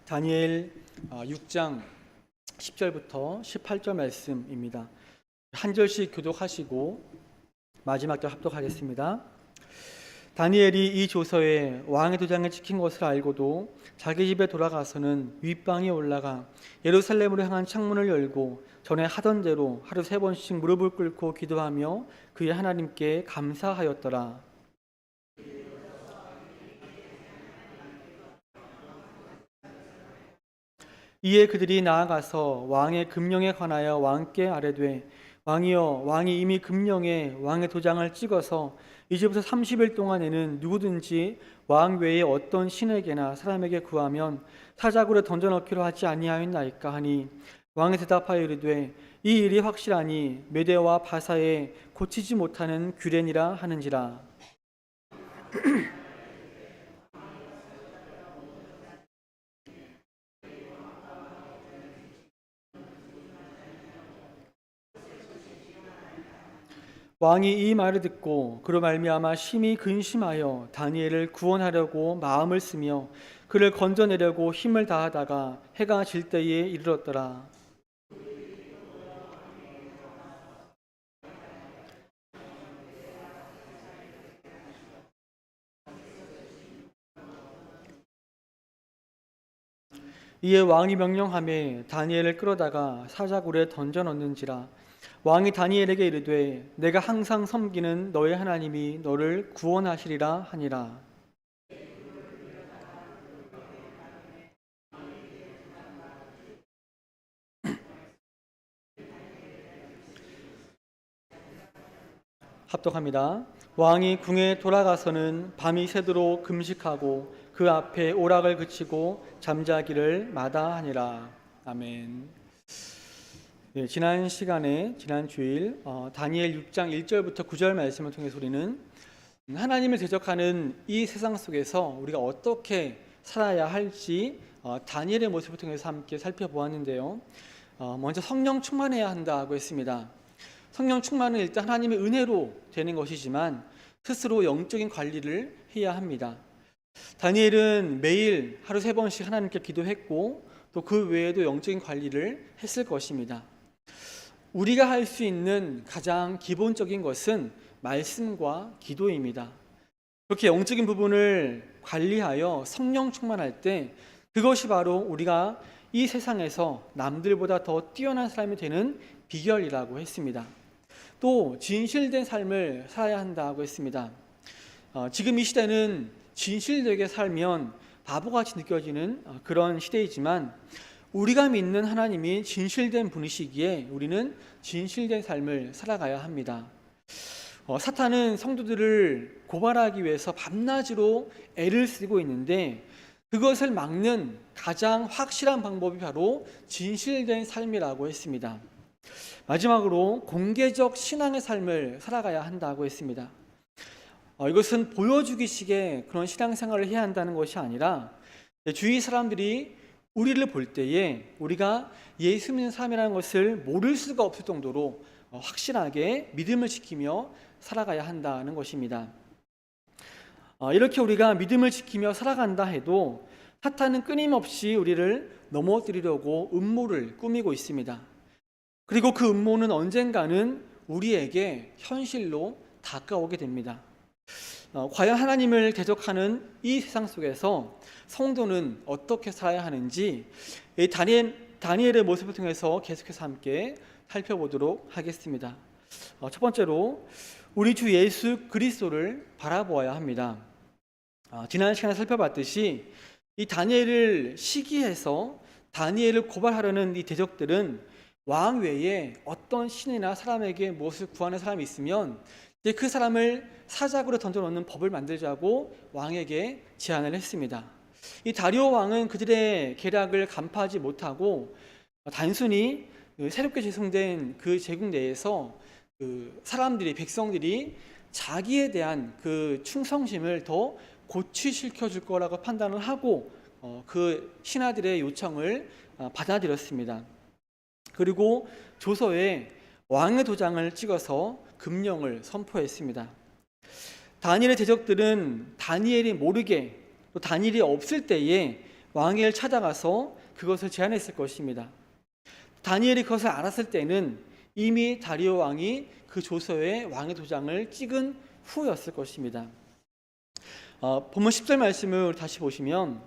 다니엘 6장 10절부터 18절 말씀입니다. 한 절씩 교독하시고 마지막 절 합독하겠습니다. 다니엘이 이 조서에 왕의 도장을 찍힌 것을 알고도 자기 집에 돌아가서는 윗방에 올라가 예루살렘으로 향한 창문을 열고 전에 하던 대로 하루 3번씩 무릎을 꿇고 기도하며 그의 하나님께 감사하였더라. 이에 그들이 나아가서 왕의 금령에 관하여 왕께 아뢰되, 왕이여, 왕이 이미 금령에 왕의 도장을 찍어서 이제부터 30일 동안에는 누구든지 왕 외에 어떤 신에게나 사람에게 구하면 사자굴에 던져넣기로 하지 아니하였나이까 하니, 왕이 대답하여 이르되, 이 일이 확실하니 메대와 바사에 고치지 못하는 규례니라 하는지라. 왕이 이 말을 듣고 그로 말미암아 심히 근심하여 다니엘을 구원하려고 마음을 쓰며 그를 건져내려고 힘을 다하다가 해가 질 때에 이르렀더라. 이에 왕이 명령하매 다니엘을 끌어다가 사자굴에 던져 넣는지라. 왕이 다니엘에게 이르되, 내가 항상 섬기는 너의 하나님이 너를 구원하시리라 하니라. 합독합니다. 왕이 궁에 돌아가서는 밤이 새도록 금식하고 그 앞에 오락을 그치고 잠자기를 마다하니라. 아멘. 네, 지난 주일 다니엘 6장 1절부터 9절 말씀을 통해서 우리는 하나님을 대적하는 이 세상 속에서 우리가 어떻게 살아야 할지 다니엘의 모습을 통해서 함께 살펴보았는데요. 먼저 성령 충만해야 한다고 했습니다. 성령 충만은 일단 하나님의 은혜로 되는 것이지만 스스로 영적인 관리를 해야 합니다. 다니엘은 매일 하루 3번씩 하나님께 기도했고 또 그 외에도 영적인 관리를 했을 것입니다. 우리가 할 수 있는 가장 기본적인 것은 말씀과 기도입니다. 그렇게 영적인 부분을 관리하여 성령 충만할 때 그것이 바로 우리가 이 세상에서 남들보다 더 뛰어난 사람이 되는 비결이라고 했습니다. 또 진실된 삶을 살아야 한다고 했습니다. 지금 이 시대는 진실되게 살면 바보같이 느껴지는 그런 시대이지만 우리가 믿는 하나님이 진실된 분이시기에 우리는 진실된 삶을 살아가야 합니다. 사탄은 성도들을 고발하기 위해서 밤낮으로 애를 쓰고 있는데 그것을 막는 가장 확실한 방법이 바로 진실된 삶이라고 했습니다. 마지막으로 공개적 신앙의 삶을 살아가야 한다고 했습니다. 이것은 보여주기식의 그런 신앙생활을 해야 한다는 것이 아니라 주위 사람들이 우리를 볼 때에 우리가 예수 믿는 사람이라는 것을 모를 수가 없을 정도로 확실하게 믿음을 지키며 살아가야 한다는 것입니다. 이렇게 우리가 믿음을 지키며 살아간다 해도 사탄은 끊임없이 우리를 넘어뜨리려고 음모를 꾸미고 있습니다. 그리고 그 음모는 언젠가는 우리에게 현실로 다가오게 됩니다. 과연 하나님을 대적하는 이 세상 속에서 성도는 어떻게 살아야 하는지 다니엘의 모습을 통해서 계속해서 함께 살펴보도록 하겠습니다. 첫 번째로 우리 주 예수 그리스도를 바라보아야 합니다. 지난 시간에 살펴봤듯이 이 다니엘을 시기해서 다니엘을 고발하려는 이 대적들은 왕 외에 어떤 신이나 사람에게 무엇을 구하는 사람이 있으면 그 사람을 사자굴에 던져놓는 법을 만들자고 왕에게 제안을 했습니다. 이 다리오 왕은 그들의 계략을 간파하지 못하고 단순히 새롭게 제송된 그 제국 내에서 백성들이 자기에 대한 그 충성심을 더 고취시켜 줄 거라고 판단을 하고 그 신하들의 요청을 받아들였습니다. 그리고 조서에 왕의 도장을 찍어서 금령을 선포했습니다. 다니엘의 대적들은 다니엘이 모르게 또 다니엘이 없을 때에 왕에게 찾아가서 그것을 제안했을 것입니다. 다니엘이 그것을 알았을 때는 이미 다리오 왕이 그 조서에 왕의 도장을 찍은 후였을 것입니다. 본문 10절 말씀을 다시 보시면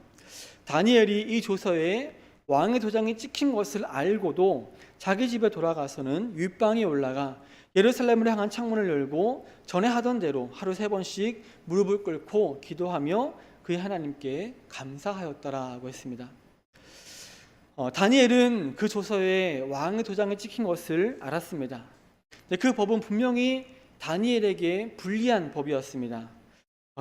다니엘이 이 조서에 왕의 도장이 찍힌 것을 알고도 자기 집에 돌아가서는 윗방에 올라가 예루살렘을 향한 창문을 열고 전에 하던 대로 하루 3번씩 무릎을 꿇고 기도하며 그의 하나님께 감사하였더라고 했습니다. 다니엘은 그 조서에 왕의 도장이 찍힌 것을 알았습니다. 그 법은 분명히 다니엘에게 불리한 법이었습니다.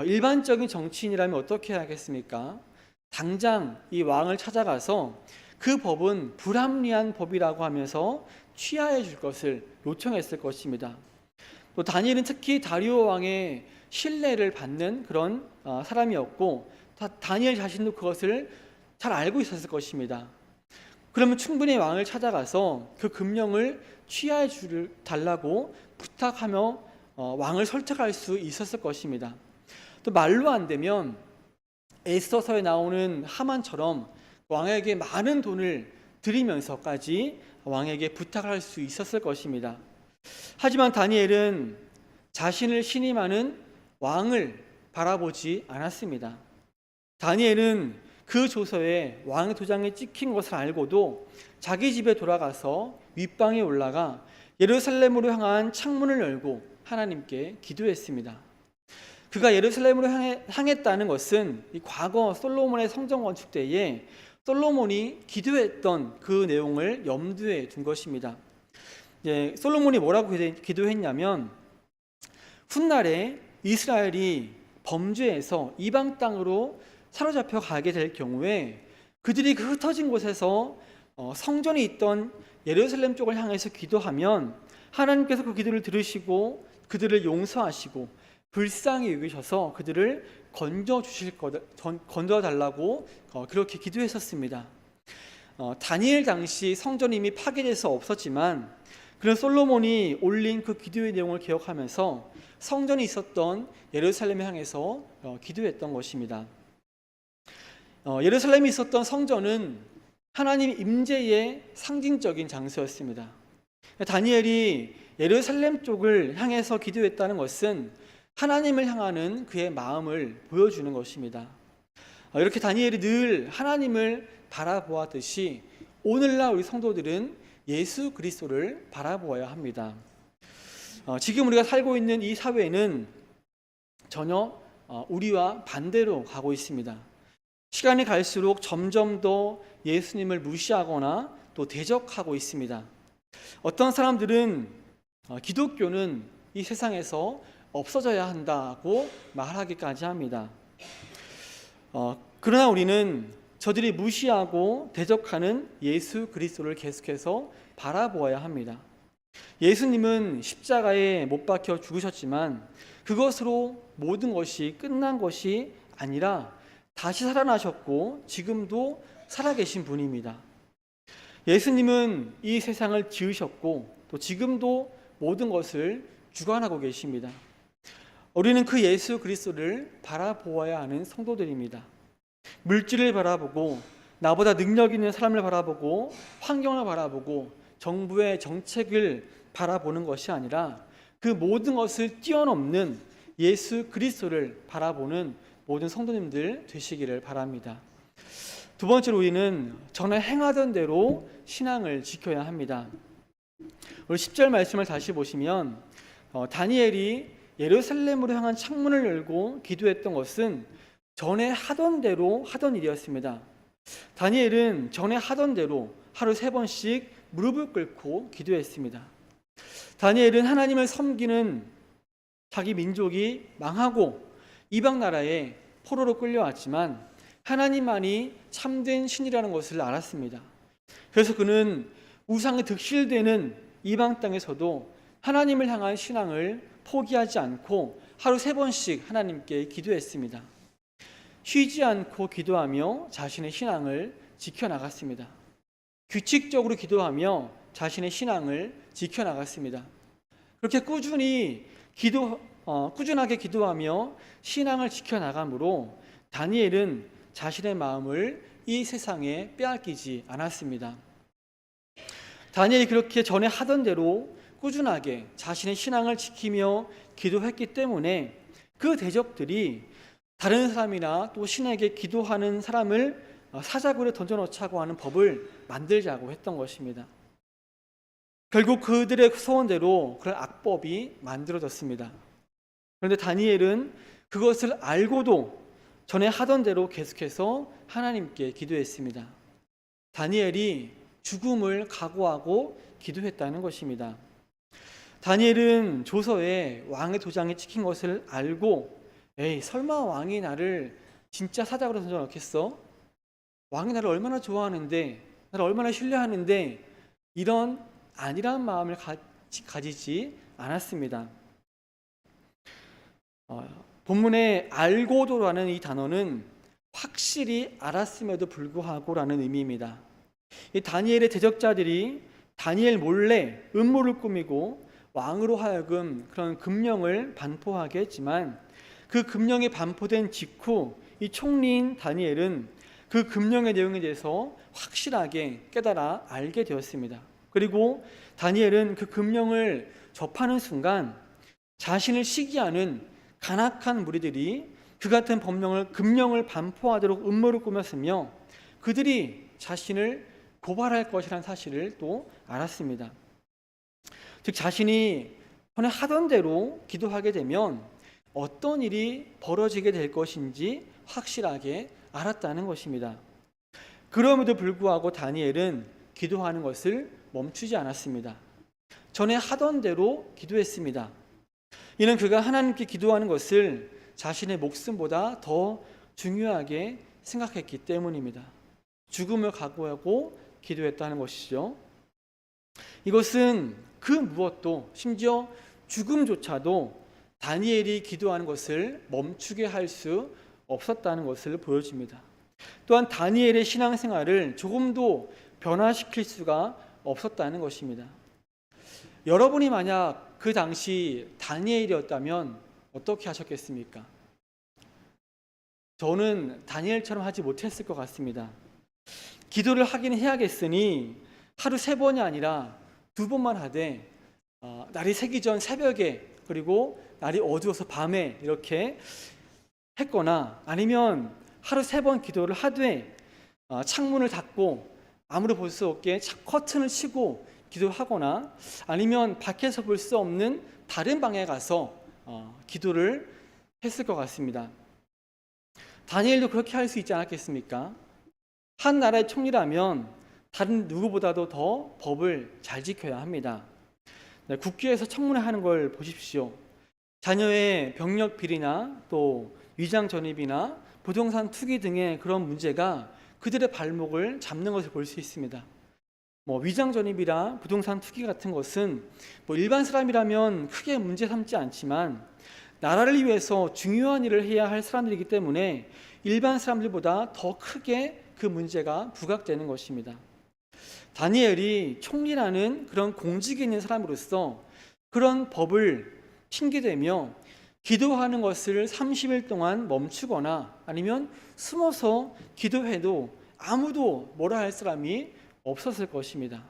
일반적인 정치인이라면 어떻게 하겠습니까? 당장 이 왕을 찾아가서 그 법은 불합리한 법이라고 하면서 취하해 줄 것을 요청했을 것입니다. 또 다니엘은 특히 다리오 왕의 신뢰를 받는 그런 사람이었고 다니엘 자신도 그것을 잘 알고 있었을 것입니다. 그러면 충분히 왕을 찾아가서 그 금령을 취하해 달라고 부탁하며 왕을 설득할 수 있었을 것입니다. 또 말로 안 되면 에스더서에 나오는 하만처럼 왕에게 많은 돈을 드리면서까지 왕에게 부탁할 수 있었을 것입니다. 하지만 다니엘은 자신을 신임하는 왕을 바라보지 않았습니다. 다니엘은 그 조서에 왕의 도장이 찍힌 것을 알고도 자기 집에 돌아가서 윗방에 올라가 예루살렘으로 향한 창문을 열고 하나님께 기도했습니다. 그가 예루살렘으로 향했다는 것은 이 과거 솔로몬의 성전 건축 때에 솔로몬이 기도했던 그 내용을 염두에 둔 것입니다. 솔로몬이 뭐라고 기도했냐면 훗날에 이스라엘이 범죄해서 이방 땅으로 사로잡혀 가게 될 경우에 그들이 그 흩어진 곳에서 성전이 있던 예루살렘 쪽을 향해서 기도하면 하나님께서 그 기도를 들으시고 그들을 용서하시고 불쌍히 여기셔서 그들을 건져달라고 그렇게 기도했었습니다. 다니엘 당시 성전이 이미 파괴돼서 없었지만 그런 솔로몬이 올린 그 기도의 내용을 기억하면서 성전이 있었던 예루살렘을 향해서 기도했던 것입니다. 예루살렘에 있었던 성전은 하나님 임재의 상징적인 장소였습니다. 다니엘이 예루살렘 쪽을 향해서 기도했다는 것은 하나님을 향하는 그의 마음을 보여주는 것입니다. 이렇게 다니엘이 늘 하나님을 바라보았듯이 오늘날 우리 성도들은 예수 그리스도를 바라보아야 합니다. 지금 우리가 살고 있는 이 사회는 전혀 우리와 반대로 가고 있습니다. 시간이 갈수록 점점 더 예수님을 무시하거나 또 대적하고 있습니다. 어떤 사람들은 기독교는 이 세상에서 없어져야 한다고 말하기까지 합니다. 그러나 우리는 저들이 무시하고 대적하는 예수 그리스도를 계속해서 바라보아야 합니다. 예수님은 십자가에 못 박혀 죽으셨지만 그것으로 모든 것이 끝난 것이 아니라 다시 살아나셨고 지금도 살아계신 분입니다. 예수님은 이 세상을 지으셨고 또 지금도 모든 것을 주관하고 계십니다. 우리는 그 예수 그리스도를 바라보아야 하는 성도들입니다. 물질을 바라보고 나보다 능력 있는 사람을 바라보고 환경을 바라보고 정부의 정책을 바라보는 것이 아니라 그 모든 것을 뛰어넘는 예수 그리스도를 바라보는 모든 성도님들 되시기를 바랍니다. 두 번째로 우리는 전에 행하던 대로 신앙을 지켜야 합니다. 우리 10절 말씀을 다시 보시면 다니엘이 예루살렘으로 향한 창문을 열고 기도했던 것은 전에 하던 대로 하던 일이었습니다. 다니엘은 전에 하던 대로 하루 3번씩 무릎을 꿇고 기도했습니다. 다니엘은 하나님을 섬기는 자기 민족이 망하고 이방 나라에 포로로 끌려왔지만 하나님만이 참된 신이라는 것을 알았습니다. 그래서 그는 우상에 득실되는 이방 땅에서도 하나님을 향한 신앙을 포기하지 않고 하루 3번씩 하나님께 기도했습니다. 쉬지 않고 기도하며 자신의 신앙을 지켜나갔습니다. 규칙적으로 기도하며 자신의 신앙을 지켜나갔습니다. 그렇게 꾸준하게 기도하며 신앙을 지켜나감으로 다니엘은 자신의 마음을 이 세상에 빼앗기지 않았습니다. 다니엘이 그렇게 전에 하던 대로 꾸준하게 자신의 신앙을 지키며 기도했기 때문에 그 대적들이 다른 사람이나 또 신에게 기도하는 사람을 사자굴에 던져놓자고 하는 법을 만들자고 했던 것입니다. 결국 그들의 소원대로 그런 악법이 만들어졌습니다. 그런데 다니엘은 그것을 알고도 전에 하던 대로 계속해서 하나님께 기도했습니다. 다니엘이 죽음을 각오하고 기도했다는 것입니다. 다니엘은 조서에 왕의 도장이 찍힌 것을 알고 에이, 설마 왕이 나를 진짜 사자굴에 던져넣겠어? 왕이 나를 얼마나 좋아하는데, 나를 얼마나 신뢰하는데 이런 안일한 마음을 가지지 않았습니다. 본문에 알고도라는 이 단어는 확실히 알았음에도 불구하고라는 의미입니다. 이 다니엘의 대적자들이 다니엘 몰래 음모를 꾸미고 왕으로 하여금 그런 금령을 반포하게 했지만 그 금령이 반포된 직후 이 총리인 다니엘은 그 금령의 내용에 대해서 확실하게 깨달아 알게 되었습니다. 그리고 다니엘은 그 금령을 접하는 순간 자신을 시기하는 간악한 무리들이 그 같은 금령을 반포하도록 음모를 꾸몄으며 그들이 자신을 고발할 것이라는 사실을 또 알았습니다. 즉 자신이 전에 하던 대로 기도하게 되면 어떤 일이 벌어지게 될 것인지 확실하게 알았다는 것입니다. 그럼에도 불구하고 다니엘은 기도하는 것을 멈추지 않았습니다. 전에 하던 대로 기도했습니다. 이는 그가 하나님께 기도하는 것을 자신의 목숨보다 더 중요하게 생각했기 때문입니다. 죽음을 각오하고 기도했다는 것이죠. 이것은 그 무엇도 심지어 죽음조차도 다니엘이 기도하는 것을 멈추게 할 수 없었다는 것을 보여줍니다. 또한 다니엘의 신앙생활을 조금도 변화시킬 수가 없었다는 것입니다. 여러분이 만약 그 당시 다니엘이었다면 어떻게 하셨겠습니까? 저는 다니엘처럼 하지 못했을 것 같습니다. 기도를 하긴 해야겠으니 하루 3번이 아니라 2번만 하되 날이 새기 전 새벽에 그리고 날이 어두워서 밤에 이렇게 했거나 아니면 하루 3번 기도를 하되 창문을 닫고 아무도 볼 수 없게 커튼을 치고 기도하거나 아니면 밖에서 볼 수 없는 다른 방에 가서 기도를 했을 것 같습니다. 다니엘도 그렇게 할 수 있지 않았겠습니까? 한 나라의 총리라면 다른 누구보다도 더 법을 잘 지켜야 합니다. 국회에서 청문회하는 걸 보십시오. 자녀의 병력 비리나 또 위장 전입이나 부동산 투기 등의 그런 문제가 그들의 발목을 잡는 것을 볼 수 있습니다. 위장 전입이나 부동산 투기 같은 것은 일반 사람이라면 크게 문제 삼지 않지만 나라를 위해서 중요한 일을 해야 할 사람들이기 때문에 일반 사람들보다 더 크게 그 문제가 부각되는 것입니다. 다니엘이 총리라는 그런 공직이 있는 사람으로서 그런 법을 핑계대며 기도하는 것을 30일 동안 멈추거나 아니면 숨어서 기도해도 아무도 뭐라 할 사람이 없었을 것입니다.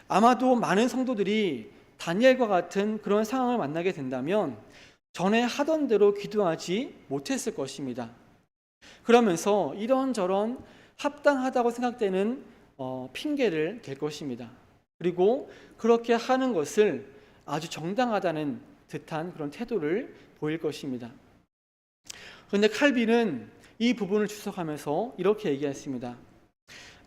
아마도 많은 성도들이 다니엘과 같은 그런 상황을 만나게 된다면 전에 하던 대로 기도하지 못했을 것입니다. 그러면서 이런저런 합당하다고 생각되는 핑계를 댈 것입니다. 그리고 그렇게 하는 것을 아주 정당하다는 듯한 그런 태도를 보일 것입니다. 그런데 칼빈은 이 부분을 주석하면서 이렇게 얘기했습니다.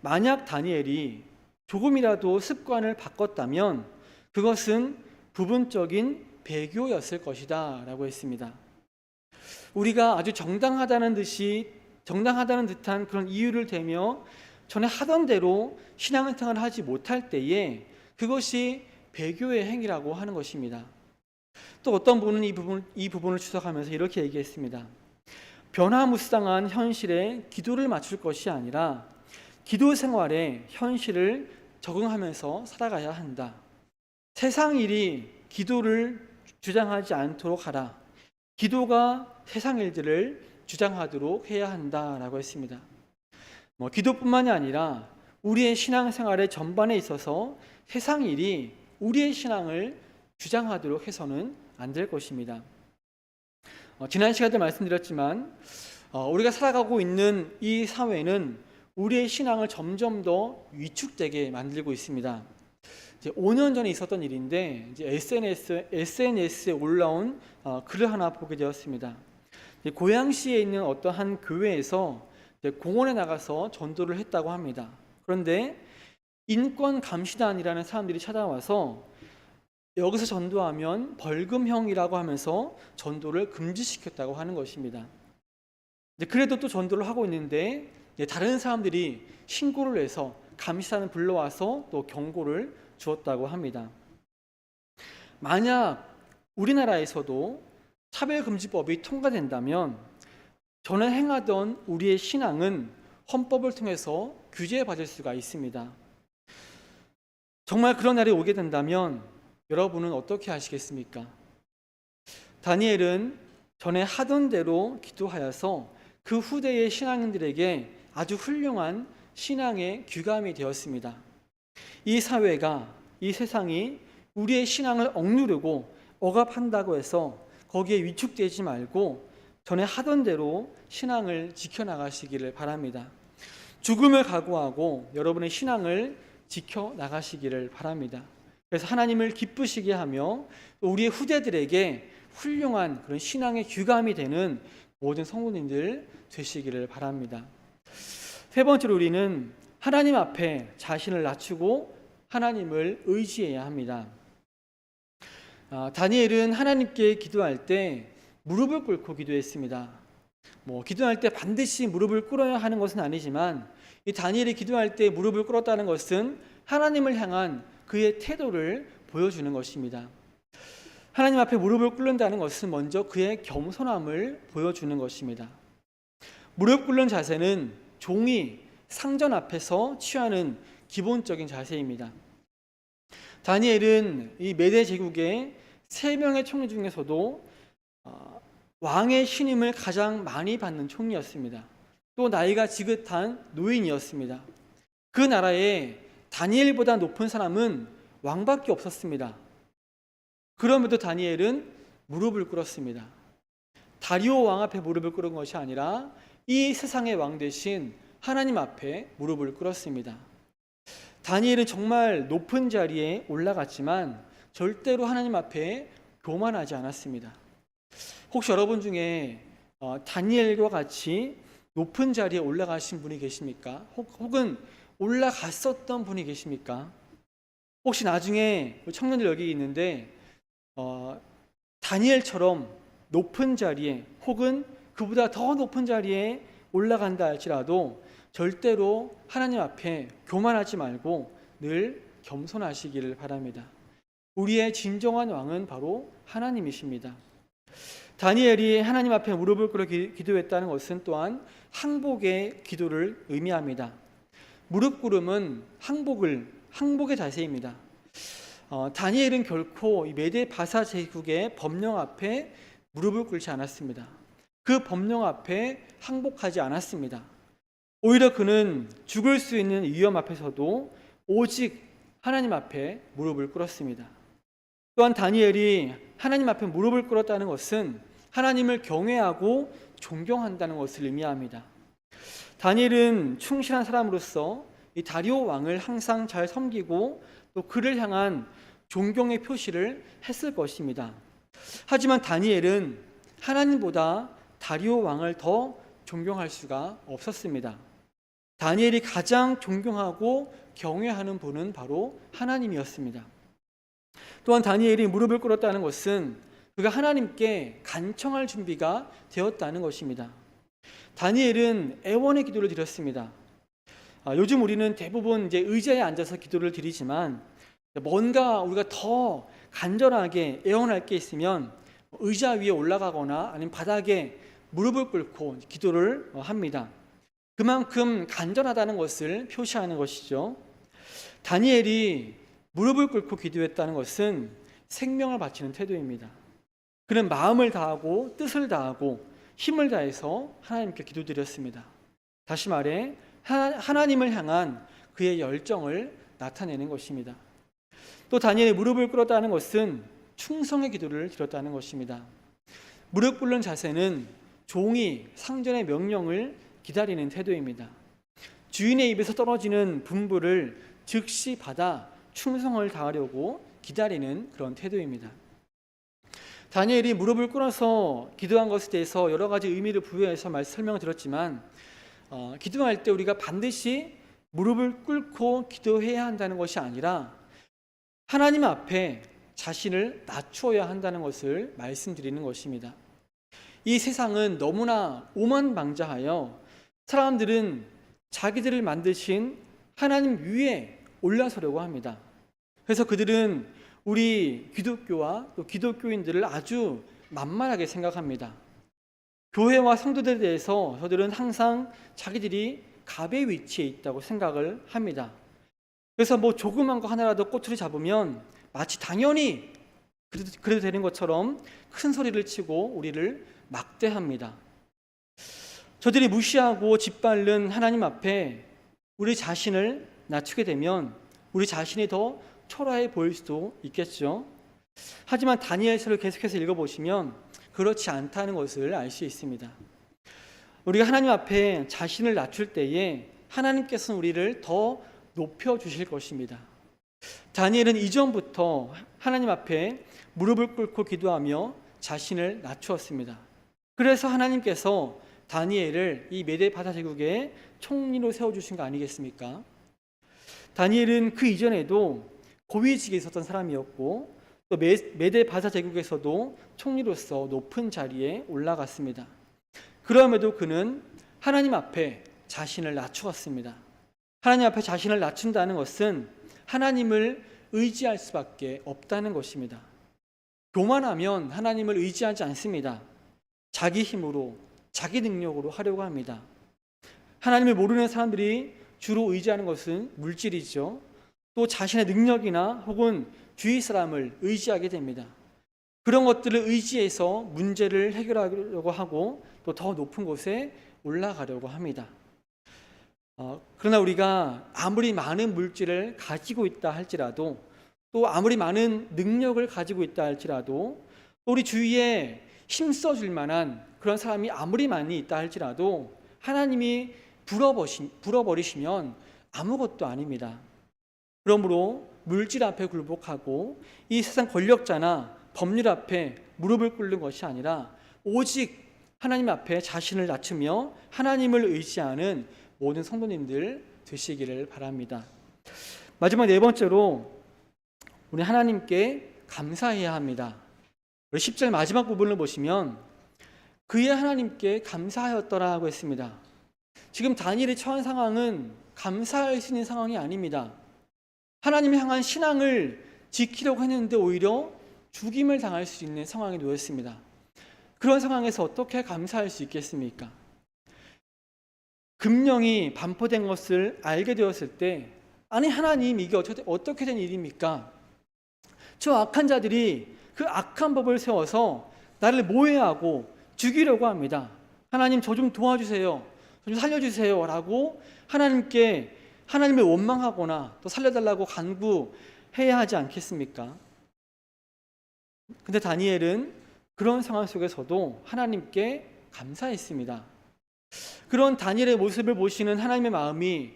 만약 다니엘이 조금이라도 습관을 바꿨다면 그것은 부분적인 배교였을 것이다 라고 했습니다. 우리가 아주 정당하다는 듯한 그런 이유를 대며 전에 하던 대로 신앙생활을 하지 못할 때에 그것이 배교의 행위라고 하는 것입니다. 또 어떤 분은 이 부분을 추석하면서 이렇게 얘기했습니다. 변화무쌍한 현실에 기도를 맞출 것이 아니라 기도 생활에 현실을 적응하면서 살아가야 한다. 세상 일이 기도를 주장하지 않도록 하라. 기도가 세상 일들을 주장하도록 해야 한다라고 했습니다. 기도뿐만이 아니라 우리의 신앙생활의 전반에 있어서 세상 일이 우리의 신앙을 주장하도록 해서는 안 될 것입니다. 지난 시간에 말씀드렸지만 우리가 살아가고 있는 이 사회는 우리의 신앙을 점점 더 위축되게 만들고 있습니다. 이제 5년 전에 있었던 일인데 이제 SNS에 올라온 글을 하나 보게 되었습니다. 고양시에 있는 어떠한 교회에서 공원에 나가서 전도를 했다고 합니다. 그런데 인권 감시단이라는 사람들이 찾아와서 여기서 전도하면 벌금형이라고 하면서 전도를 금지시켰다고 하는 것입니다. 그래도 또 전도를 하고 있는데 다른 사람들이 신고를 해서 감시단을 불러와서 또 경고를 주었다고 합니다. 만약 우리나라에서도 차별금지법이 통과된다면 전에 행하던 우리의 신앙은 헌법을 통해서 규제받을 수가 있습니다. 정말 그런 날이 오게 된다면 여러분은 어떻게 하시겠습니까? 다니엘은 전에 하던 대로 기도하여서 그 후대의 신앙인들에게 아주 훌륭한 신앙의 규감이 되었습니다. 이 사회가, 이 세상이 우리의 신앙을 억누르고 억압한다고 해서 거기에 위축되지 말고 전에 하던 대로 신앙을 지켜나가시기를 바랍니다. 죽음을 각오하고 여러분의 신앙을 지켜나가시기를 바랍니다. 그래서 하나님을 기쁘시게 하며 우리의 후대들에게 훌륭한 그런 신앙의 규감이 되는 모든 성도님들 되시기를 바랍니다. 세 번째로 우리는 하나님 앞에 자신을 낮추고 하나님을 의지해야 합니다. 다니엘은 하나님께 기도할 때 무릎을 꿇고 기도했습니다. 기도할 때 반드시 무릎을 꿇어야 하는 것은 아니지만 이 다니엘이 기도할 때 무릎을 꿇었다는 것은 하나님을 향한 그의 태도를 보여주는 것입니다. 하나님 앞에 무릎을 꿇는다는 것은 먼저 그의 겸손함을 보여주는 것입니다. 무릎 꿇는 자세는 종이 상전 앞에서 취하는 기본적인 자세입니다. 다니엘은 이 메대 제국의 3명의 총리 중에서도 왕의 신임을 가장 많이 받는 총리였습니다. 또 나이가 지긋한 노인이었습니다. 그 나라에 다니엘보다 높은 사람은 왕밖에 없었습니다. 그럼에도 다니엘은 무릎을 꿇었습니다. 다리오 왕 앞에 무릎을 꿇은 것이 아니라 이 세상의 왕 대신 하나님 앞에 무릎을 꿇었습니다. 다니엘은 정말 높은 자리에 올라갔지만 절대로 하나님 앞에 교만하지 않았습니다. 혹시 여러분 중에 다니엘과 같이 높은 자리에 올라가신 분이 계십니까? 혹은 올라갔었던 분이 계십니까? 혹시 나중에 청년들 여기 있는데 다니엘처럼 높은 자리에 혹은 그보다 더 높은 자리에 올라간다 할지라도 절대로 하나님 앞에 교만하지 말고 늘 겸손하시기를 바랍니다. 우리의 진정한 왕은 바로 하나님이십니다. 다니엘이 하나님 앞에 무릎을 꿇어 기도했다는 것은 또한 항복의 기도를 의미합니다. 무릎 꿇음은 항복의 자세입니다. 다니엘은 결코 이 메데 바사 제국의 법령 앞에 무릎을 꿇지 않았습니다. 그 법령 앞에 항복하지 않았습니다. 오히려 그는 죽을 수 있는 위험 앞에서도 오직 하나님 앞에 무릎을 꿇었습니다. 또한 다니엘이 하나님 앞에 무릎을 꿇었다는 것은 하나님을 경외하고 존경한다는 것을 의미합니다. 다니엘은 충실한 사람으로서 이 다리오 왕을 항상 잘 섬기고 또 그를 향한 존경의 표시를 했을 것입니다. 하지만 다니엘은 하나님보다 다리오 왕을 더 존경할 수가 없었습니다. 다니엘이 가장 존경하고 경외하는 분은 바로 하나님이었습니다. 또한 다니엘이 무릎을 꿇었다는 것은 그가 하나님께 간청할 준비가 되었다는 것입니다. 다니엘은 애원의 기도를 드렸습니다. 요즘 우리는 대부분 이제 의자에 앉아서 기도를 드리지만 뭔가 우리가 더 간절하게 애원할 게 있으면 의자 위에 올라가거나 아니면 바닥에 무릎을 꿇고 기도를 합니다. 그만큼 간절하다는 것을 표시하는 것이죠. 다니엘이 무릎을 꿇고 기도했다는 것은 생명을 바치는 태도입니다. 그는 마음을 다하고 뜻을 다하고 힘을 다해서 하나님께 기도드렸습니다. 다시 말해 하나님을 향한 그의 열정을 나타내는 것입니다. 또 다니엘이 무릎을 꿇었다는 것은 충성의 기도를 드렸다는 것입니다. 무릎 꿇는 자세는 종이 상전의 명령을 기다리는 태도입니다. 주인의 입에서 떨어지는 분부를 즉시 받아 충성을 다하려고 기다리는 그런 태도입니다. 다니엘이 무릎을 꿇어서 기도한 것에 대해서 여러 가지 의미를 부여해서 설명을 드렸지만 기도할 때 우리가 반드시 무릎을 꿇고 기도해야 한다는 것이 아니라 하나님 앞에 자신을 낮추어야 한다는 것을 말씀드리는 것입니다. 이 세상은 너무나 오만방자하여 사람들은 자기들을 만드신 하나님 위에 올라서려고 합니다. 그래서 그들은 우리 기독교와 또 기독교인들을 아주 만만하게 생각합니다. 교회와 성도들에 대해서 저들은 항상 자기들이 갑의 위치에 있다고 생각을 합니다. 그래서 조그만 거 하나라도 꼬투리 잡으면 마치 당연히 그래도 되는 것처럼 큰 소리를 치고 우리를 막대합니다. 저들이 무시하고 짓밟는 하나님 앞에 우리 자신을 낮추게 되면 우리 자신이 더 초라해 보일 수도 있겠죠. 하지만 다니엘서를 계속해서 읽어보시면 그렇지 않다는 것을 알 수 있습니다. 우리가 하나님 앞에 자신을 낮출 때에 하나님께서는 우리를 더 높여주실 것입니다. 다니엘은 이전부터 하나님 앞에 무릎을 꿇고 기도하며 자신을 낮추었습니다. 그래서 하나님께서 다니엘을 이 메대 바사 제국의 총리로 세워주신 거 아니겠습니까? 다니엘은 그 이전에도 고위직에 있었던 사람이었고 또 메대 바사 제국에서도 총리로서 높은 자리에 올라갔습니다. 그럼에도 그는 하나님 앞에 자신을 낮추었습니다. 하나님 앞에 자신을 낮춘다는 것은 하나님을 의지할 수밖에 없다는 것입니다. 교만하면 하나님을 의지하지 않습니다. 자기 힘으로 자기 능력으로 하려고 합니다. 하나님을 모르는 사람들이 주로 의지하는 것은 물질이죠. 또 자신의 능력이나 혹은 주위 사람을 의지하게 됩니다. 그런 것들을 의지해서 문제를 해결하려고 하고 또 더 높은 곳에 올라가려고 합니다. 그러나 우리가 아무리 많은 물질을 가지고 있다 할지라도 또 아무리 많은 능력을 가지고 있다 할지라도 또 우리 주위에 힘써줄 만한 그런 사람이 아무리 많이 있다 할지라도 하나님이 불어버리시면 아무것도 아닙니다. 그러므로 물질 앞에 굴복하고 이 세상 권력자나 법률 앞에 무릎을 꿇는 것이 아니라 오직 하나님 앞에 자신을 낮추며 하나님을 의지하는 모든 성도님들 되시기를 바랍니다. 마지막 네 번째로 우리 하나님께 감사해야 합니다. 10절 마지막 부분을 보시면 그의 하나님께 감사하였더라고 했습니다. 지금 다니엘이 처한 상황은 감사할 수 있는 상황이 아닙니다. 하나님을 향한 신앙을 지키려고 했는데 오히려 죽임을 당할 수 있는 상황에 놓였습니다. 그런 상황에서 어떻게 감사할 수 있겠습니까? 금령이 반포된 것을 알게 되었을 때 아니 하나님 이게 어떻게 된 일입니까? 저 악한 자들이 그 악한 법을 세워서 나를 모해하고 죽이려고 합니다. 하나님 저 좀 도와주세요. 저 좀 살려주세요 라고 하나님을 원망하거나 또 살려달라고 간구해야 하지 않겠습니까? 근데 다니엘은 그런 상황 속에서도 하나님께 감사했습니다. 그런 다니엘의 모습을 보시는 하나님의 마음이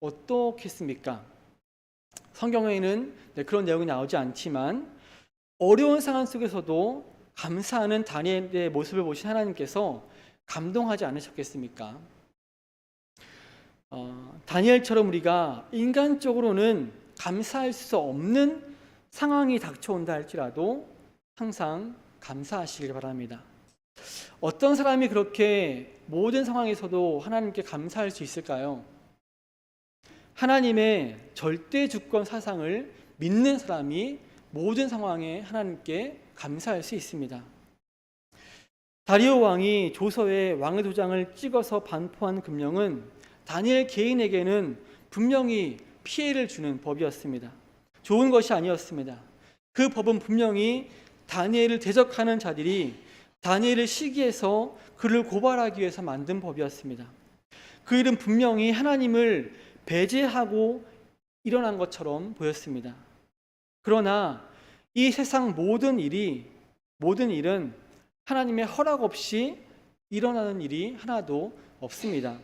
어떻겠습니까? 성경에는 그런 내용이 나오지 않지만 어려운 상황 속에서도 감사하는 다니엘의 모습을 보신 하나님께서 감동하지 않으셨겠습니까? 다니엘처럼 우리가 인간적으로는 감사할 수 없는 상황이 닥쳐온다 할지라도 항상 감사하시길 바랍니다. 어떤 사람이 그렇게 모든 상황에서도 하나님께 감사할 수 있을까요? 하나님의 절대 주권 사상을 믿는 사람이 모든 상황에 하나님께 감사할 수 있습니다. 다리오 왕이 조서에 왕의 도장을 찍어서 반포한 금령은 다니엘 개인에게는 분명히 피해를 주는 법이었습니다. 좋은 것이 아니었습니다. 그 법은 분명히 다니엘을 대적하는 자들이 다니엘을 시기해서 그를 고발하기 위해서 만든 법이었습니다. 그 일은 분명히 하나님을 배제하고 일어난 것처럼 보였습니다. 그러나 이 세상 모든 일은 하나님의 허락 없이 일어나는 일이 하나도 없습니다.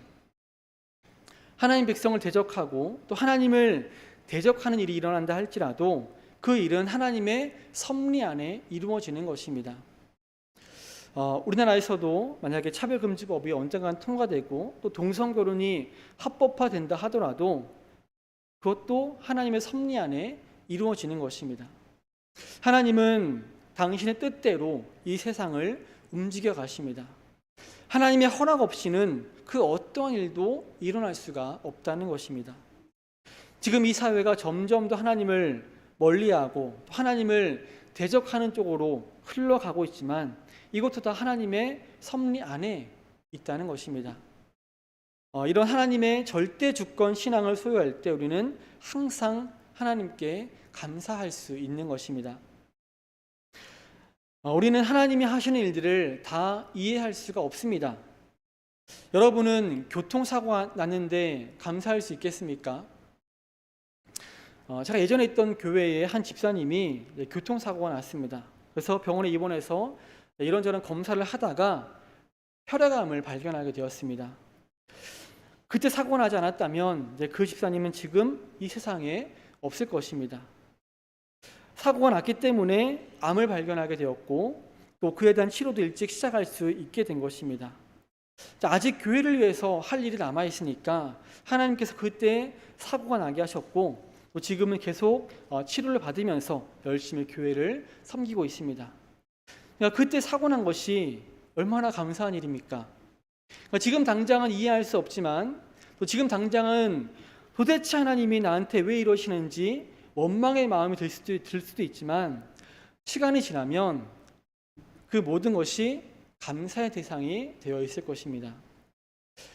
하나님 백성을 대적하고 또 하나님을 대적하는 일이 일어난다 할지라도 그 일은 하나님의 섭리 안에 이루어지는 것입니다. 우리나라에서도 만약에 차별금지법이 언젠간 통과되고 또 동성결혼이 합법화된다 하더라도 그것도 하나님의 섭리 안에 이루어지는 것입니다. 하나님은 당신의 뜻대로 이 세상을 움직여 가십니다. 하나님의 허락 없이는 그 어떠한 일도 일어날 수가 없다는 것입니다. 지금 이 사회가 점점 더 하나님을 멀리하고 하나님을 대적하는 쪽으로 흘러가고 있지만 이것도 다 하나님의 섭리 안에 있다는 것입니다. 이런 하나님의 절대 주권 신앙을 소유할 때 우리는 항상 하나님께 감사할 수 있는 것입니다. 우리는 하나님이 하시는 일들을 다 이해할 수가 없습니다. 여러분은 교통사고가 났는데 감사할 수 있겠습니까? 제가 예전에 있던 교회에 한 집사님이 교통사고가 났습니다. 그래서 병원에 입원해서 이런저런 검사를 하다가 혈액암을 발견하게 되었습니다. 그때 사고가 나지 않았다면 그 집사님은 지금 이 세상에 없을 것입니다. 사고가 났기 때문에 암을 발견하게 되었고 또 그에 대한 치료도 일찍 시작할 수 있게 된 것입니다. 아직 교회를 위해서 할 일이 남아 있으니까 하나님께서 그때 사고가 나게 하셨고 또 지금은 계속 치료를 받으면서 열심히 교회를 섬기고 있습니다. 그러니까 그때 사고 난 것이 얼마나 감사한 일입니까? 그러니까 지금 당장은 이해할 수 없지만 또 지금 당장은 도대체 하나님이 나한테 왜 이러시는지 원망의 마음이 들 수도 있지만 시간이 지나면 그 모든 것이 감사의 대상이 되어 있을 것입니다.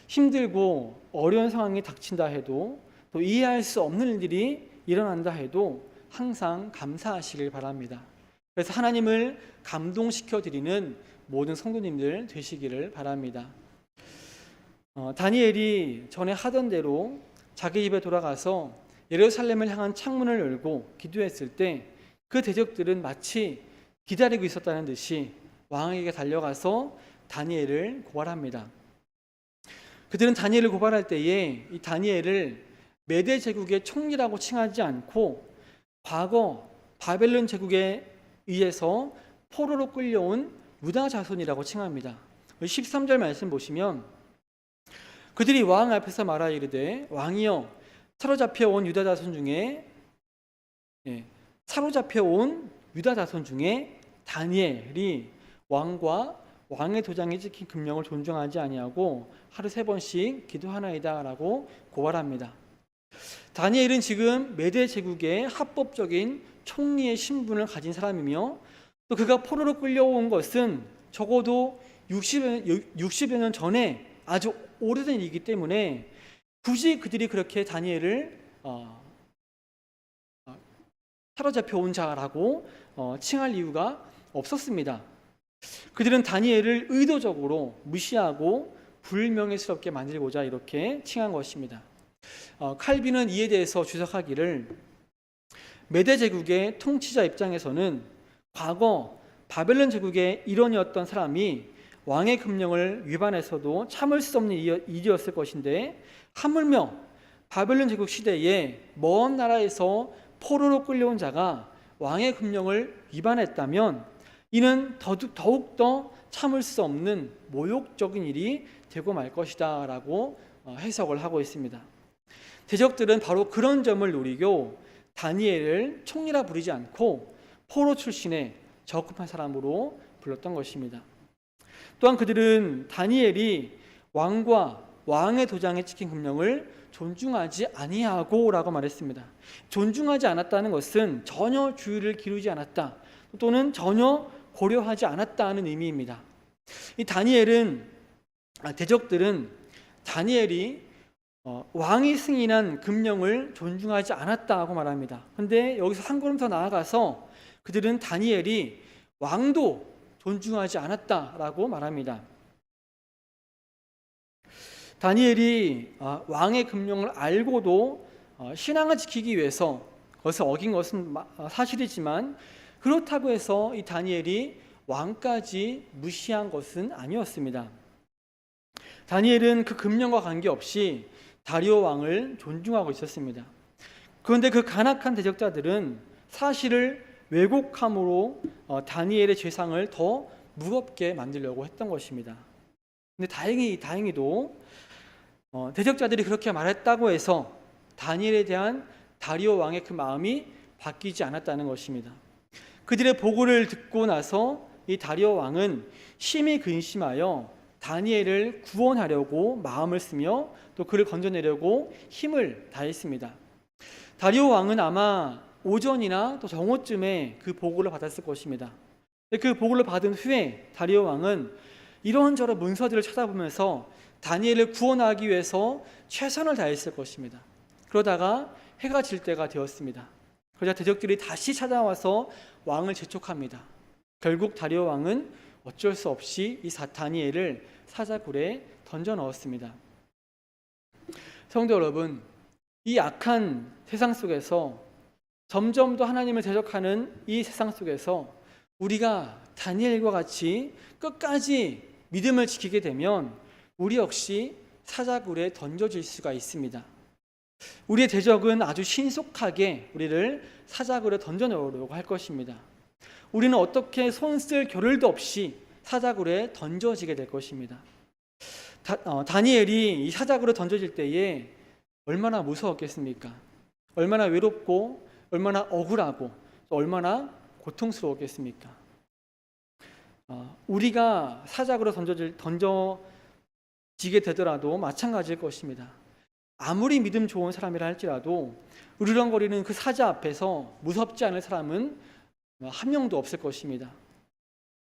힘들고 어려운 상황이 닥친다 해도 또 이해할 수 없는 일들이 일어난다 해도 항상 감사하시길 바랍니다. 그래서 하나님을 감동시켜 드리는 모든 성도님들 되시기를 바랍니다. 다니엘이 전에 하던 대로 자기 집에 돌아가서 예루살렘을 향한 창문을 열고 기도했을 때 그 대적들은 마치 기다리고 있었다는 듯이 왕에게 달려가서 다니엘을 고발합니다. 그들은 다니엘을 고발할 때에 이 다니엘을 메대 제국의 총리라고 칭하지 않고 과거 바벨론 제국에 의해서 포로로 끌려온 유다 자손이라고 稱합니다. 13절 말씀 보시면 그들이 왕 앞에서 말하이르되 왕이여 사로잡혀온 유다 자손 중에 다니엘이 왕과 왕의 도장에 찍힌 금령을 존중하지 아니하고 하루 3번씩 기도하나이다 라고 고발합니다. 다니엘은 지금 메대 제국의 합법적인 총리의 신분을 가진 사람이며 또 그가 포로로 끌려온 것은 적어도 60여 년 전에 아주 오래된 일이기 때문에 굳이 그들이 그렇게 다니엘을 사로잡혀 온 자라고 칭할 이유가 없었습니다. 그들은 다니엘을 의도적으로 무시하고 불명예스럽게 만들고자 이렇게 칭한 것입니다. 칼빈은 이에 대해서 주석하기를 메대 제국의 통치자 입장에서는 과거 바벨론 제국의 일원이었던 사람이 왕의 금령을 위반해서도 참을 수 없는 일이었을 것인데 하물며 바벨론 제국 시대에 먼 나라에서 포로로 끌려온 자가 왕의 금령을 위반했다면 이는 더욱더 참을 수 없는 모욕적인 일이 되고 말 것이다 라고 해석을 하고 있습니다. 대적들은 바로 그런 점을 노리고 다니엘을 총리라 부르지 않고 포로 출신의 적급한 사람으로 불렀던 것입니다. 또한 그들은 다니엘이 왕과 왕의 도장에 찍힌 금령을 존중하지 아니하고 라고 말했습니다. 존중하지 않았다는 것은 전혀 주의를 기울이지 않았다 또는 전혀 고려하지 않았다는 의미입니다. 이 대적들은 다니엘이 왕이 승인한 금령을 존중하지 않았다고 말합니다. 그런데 여기서 한 걸음 더 나아가서 그들은 다니엘이 왕도 존중하지 않았다라고 말합니다. 다니엘이 왕의 금령을 알고도 신앙을 지키기 위해서 그것을 어긴 것은 사실이지만 그렇다고 해서 이 다니엘이 왕까지 무시한 것은 아니었습니다. 다니엘은 그 금령과 관계없이 다리오 왕을 존중하고 있었습니다. 그런데 그 간악한 대적자들은 사실을 왜곡함으로 다니엘의 죄상을 더 무겁게 만들려고 했던 것입니다. 근데 다행히도 대적자들이 그렇게 말했다고 해서 다니엘에 대한 다리오 왕의 그 마음이 바뀌지 않았다는 것입니다. 그들의 보고를 듣고 나서 이 다리오 왕은 심히 근심하여 다니엘을 구원하려고 마음을 쓰며 또 그를 건져내려고 힘을 다했습니다. 다리오 왕은 아마 오전이나 또 정오쯤에 그 보고를 받았을 것입니다. 그 보고를 받은 후에 다리오 왕은 이런저런 문서들을 찾아보면서 다니엘을 구원하기 위해서 최선을 다했을 것입니다. 그러다가 해가 질 때가 되었습니다. 그러자 대적들이 다시 찾아와서 왕을 재촉합니다. 결국 다리오 왕은 어쩔 수 없이 이 다니엘을 사자굴에 던져 넣었습니다. 성도 여러분, 이 악한 세상 속에서 점점 더 하나님을 대적하는 이 세상 속에서 우리가 다니엘과 같이 끝까지 믿음을 지키게 되면 우리 역시 사자굴에 던져질 수가 있습니다. 우리의 대적은 아주 신속하게 우리를 사자굴에 던져 넣으려고 할 것입니다. 우리는 어떻게 손쓸 겨를도 없이 사자굴에 던져지게 될 것입니다. 다니엘이 이 사자굴에 던져질 때에 얼마나 무서웠겠습니까? 얼마나 외롭고 얼마나 억울하고 얼마나 고통스러웠겠습니까? 우리가 사자굴에 던져지게 되더라도 마찬가지일 것입니다. 아무리 믿음 좋은 사람이라 할지라도 으르렁거리는 그 사자 앞에서 무섭지 않을 사람은 한 명도 없을 것입니다.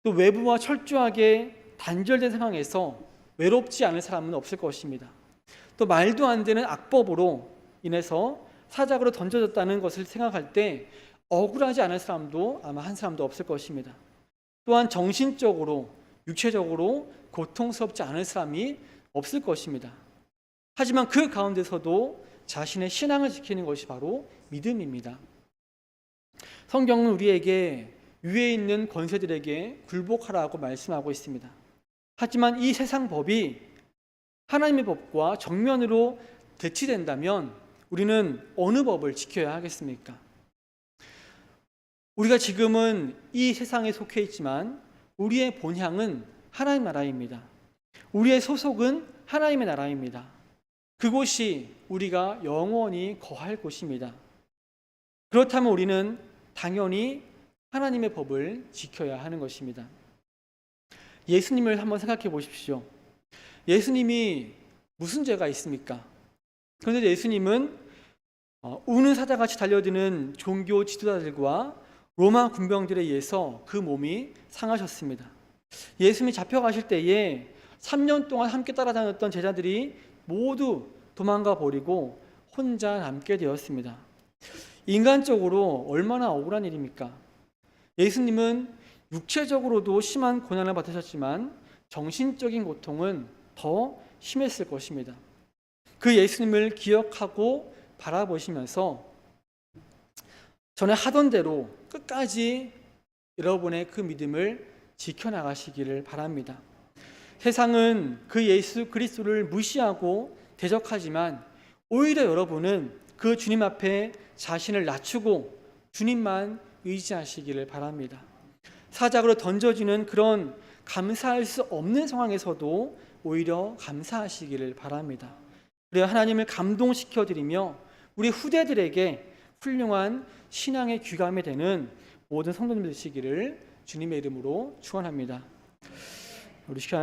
또 외부와 철저하게 단절된 상황에서 외롭지 않을 사람은 없을 것입니다. 또 말도 안 되는 악법으로 인해서 사자굴로 던져졌다는 것을 생각할 때 억울하지 않을 사람도 아마 한 사람도 없을 것입니다. 또한 정신적으로, 육체적으로 고통스럽지 않을 사람이 없을 것입니다. 하지만 그 가운데서도 자신의 신앙을 지키는 것이 바로 믿음입니다. 성경은 우리에게 위에 있는 권세들에게 굴복하라고 말씀하고 있습니다. 하지만 이 세상 법이 하나님의 법과 정면으로 대치된다면 우리는 어느 법을 지켜야 하겠습니까? 우리가 지금은 이 세상에 속해 있지만 우리의 본향은 하나님 나라입니다. 우리의 소속은 하나님의 나라입니다. 그곳이 우리가 영원히 거할 곳입니다. 그렇다면 우리는 당연히 하나님의 법을 지켜야 하는 것입니다. 예수님을 한번 생각해 보십시오. 예수님이 무슨 죄가 있습니까? 그런데 예수님은 우는 사자같이 달려드는 종교 지도자들과 로마 군병들에 의해서 그 몸이 상하셨습니다. 예수님이 잡혀가실 때에 3년 동안 함께 따라다녔던 제자들이 모두 도망가 버리고 혼자 남게 되었습니다. 인간적으로 얼마나 억울한 일입니까? 예수님은 육체적으로도 심한 고난을 받으셨지만 정신적인 고통은 더 심했을 것입니다. 그 예수님을 기억하고 바라보시면서 전에 하던 대로 끝까지 여러분의 그 믿음을 지켜나가시기를 바랍니다. 세상은 그 예수 그리스도를 무시하고 대적하지만 오히려 여러분은 그 주님 앞에 자신을 낮추고 주님만 의지하시기를 바랍니다. 사자굴로 던져지는 그런 감사할 수 없는 상황에서도 오히려 감사하시기를 바랍니다. 그래야 하나님을 감동시켜드리며 우리 후대들에게 훌륭한 신앙의 귀감이 되는 모든 성도님들 되시기를 주님의 이름으로 축원합니다. 우리 시간